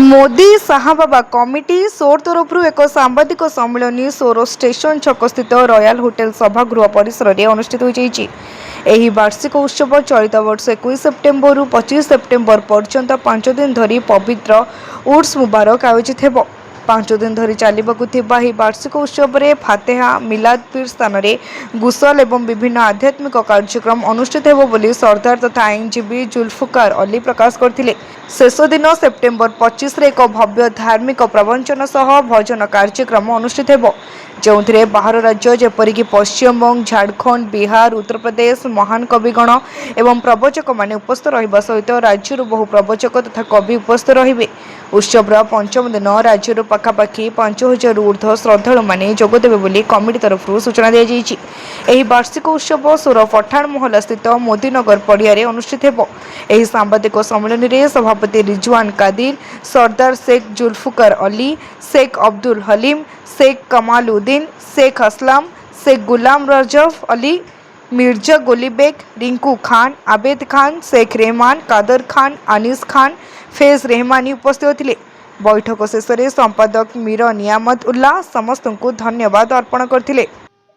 Modi साहाबाबा committee सोर तरफ एक सांबादिक सम्मेलन सोर स्टेशन छक स्थित रॉयल होटल सभागृह परिसर में अनुष्ठित होती। वार्षिक उत्सव चलित वर्ष 21 सेप्टेम्बर 25 सेप्टेम्बर पर्यंत 5 दिन धरी पवित्र उर्स मुबारक आयोजित हो। 5 दिन धरी चलवाकू वार्षिक उत्सव में फातेहा मिलाद पीर स्थान में गुसल और विभिन्न आध्यात्मिक कार्यक्रम अनुष्ठित हो बोली सरदार तथा आईनजीवी जुल्फिकार अली प्रकाश करथिले। शेष दिन सेप्टेम्बर 25 रे एक भव्य धार्मिक प्रवचन सह भजन कार्यक्रम अनुष्ठित हो, जो बाहर राज्य जेपरिक पश्चिमबंग, झारखंड, बिहार, उत्तर प्रदेश महान कविगण एवं प्रवचक माने उपस्थित रहिबा सहित राज्य बहु प्रवचक तथा कवि उपस्थित रहिबे। उत्सव पंचम दिन राज्य पखापाखि 5000 ऊर्ध्व श्रद्धालु माने जोगदेवे बोली कमिटी तरफ सूचना दी जाइछि। एही वार्षिक उत्सव सोर पठाण महल स्थित मोदीनगर पड़िया रे अनुष्ठित हो। एही सांबादिक सम्मेलन में सभापति रिजवान कादिर, सरदार शेख जुल्फिकार अली, शेख अब्दुल हलीम, शेख कमालुद्दीन, शेख असलम, शेख गुलाम रजफ अली, मिर्जा गोलीबेग, रिंकू खान, आबेद खान, शेख रहमान, कादर खान, अनीस खान, फैज रहमानी उपस्थित होते। बैठक शेष में संपादक मीर नियामत उल्लाह समस्त को धन्यवाद अर्पण करथिले।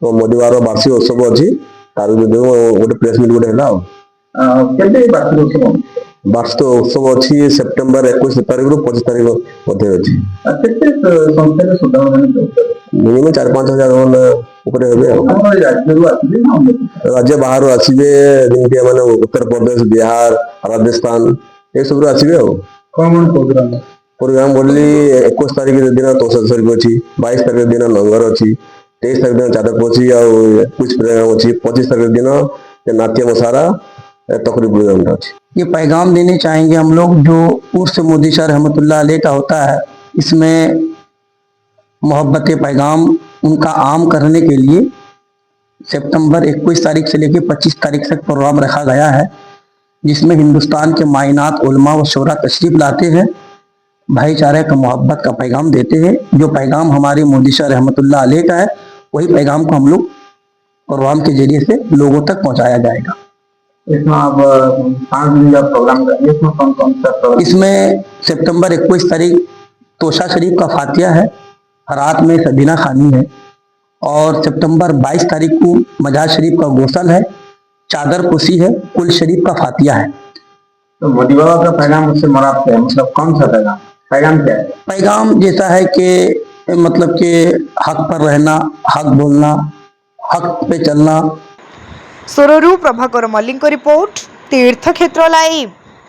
मोदी बार वार्षिक उत्सव अच्छी गोटे प्रेस मीट गोटे वार्षिक उत्सव अच्छी सेप्टेम्बर 21 तारीख रू 25 तारीख मध्य अच्छी मिनिमम 4-5 हजार राज्य बाहर आसवे जमी उत्तर प्रदेश, बिहार, राजस्थान ये सब आसवे। प्रोग्राम बोली 21 तारीख दिन तोषक शरीफ अच्छी, 22 तारीख दिन लंगर अच्छी, 23 तारीख दिन चादक अच्छी, 21 प्रोग्राम अच्छी, 25 तारीख दिन नाट्य मसारा तकरीब प्रोग्राम अच्छी। ये पैगाम देने चाहेंगे हम लोग जो उर्स मोदी शाह रहमतुल्लाह अलैह का होता है, इसमें मोहब्बत पैगाम उनका आम करने के लिए सितंबर 21 तारीख से लेकर 25 तारीख तक प्रोग्राम रखा गया है, जिसमें हिंदुस्तान के मायनात उलमा व शोरा तशरीफ लाते हैं, भाईचारे का मोहब्बत का पैगाम देते हैं। जो पैगाम हमारे मोदी शाह रहमतुल्लाह अलैह का है, वही पैगाम को हम लोग प्रोग्राम के जरिए से लोगों तक पहुंचाया जाएगा। इसमें आप 5 दिन का प्रोग्राम करेंगे, इसमें कौन-कौन सा प्रोग्राम? इसमें सितंबर 21 तारीख तोशा शरीफ का फातिया है, रात में सदीना खानी है, और सितंबर 22 तारीख को मजार शरीफ का गोसल है, चादर पोशी है, कुल शरीफ का फातिया है। तो मोदी बाबा का पैगाम उससे मुराद क्या है, मतलब कौन सा पैगाम पैगाम क्या है? पैगाम जैसा है कि मतलब कि हक पर रहना, हक बोलना, हक पे चलना। सोररू प्रभाकर मल्लिक रिपोर्ट, तीर्थक्षेत्र लाइव।